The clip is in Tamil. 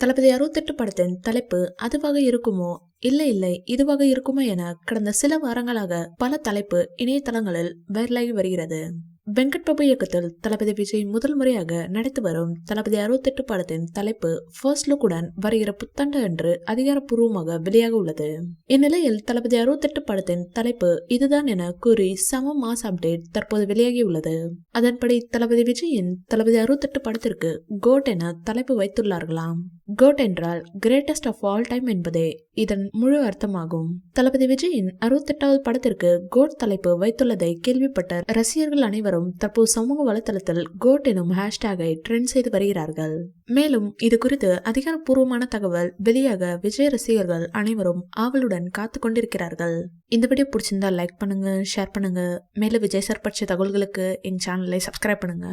தளபதி 68 படத்தின் தலைப்பு அதுவாக இருக்குமோ இல்லை இதுவாக இருக்குமோ என கடந்த சில வாரங்களாக பல தலைப்பு இணையதளங்களில் வைரலாகி வருகிறது. வெங்கட் பிரபு இயக்கத்தில் தளபதி விஜய் முதல் முறையாக நடித்து வரும் தளபதி 68 படத்தின் தலைப்பு ஃபர்ஸ்ட் லுக்குடன் வருகிற புத்தாண்டு அன்று அதிகாரப்பூர்வமாக வெளியாக உள்ளது. இந்நிலையில் தளபதி 68 படத்தின் தலைப்பு இதுதான் என கூறி சம மாஸ் அப்டேட் தற்போது வெளியாகி உள்ளது. அதன்படி தளபதி விஜயின் தளபதி 68 படத்திற்கு கோட் என தலைப்பு வைத்துள்ளார்களாம். கோட் என்றால் கிரேட்டஸ்ட் ஆஃப் ஆல் டைம் என்பதே இதன் முழு அர்த்தமாகும். தளபதி விஜயின் 68வது படத்திற்கு கோட் தலைப்பு வைத்துள்ளதை கேள்விப்பட்ட ரசிகர்கள் அனைவரும் தற்போது சமூக வலைதளத்தில் கோட் எனும் ஹேஷ்டேகை ட்ரெண்ட் செய்து வருகிறார்கள். மேலும் இது குறித்து அதிகாரப்பூர்வமான தகவல் வெளியாக விஜய் ரசிகர்கள் அனைவரும் ஆவலுடன் காத்து கொண்டிருக்கிறார்கள். இந்த வீடியோ பிடிச்சிருந்தா லைக் பண்ணுங்க, ஷேர் பண்ணுங்க. மேலும் விஜய் சார் பற்றிய தகவல்களுக்கு எங்க சேனலை சப்ஸ்கிரைப் பண்ணுங்க.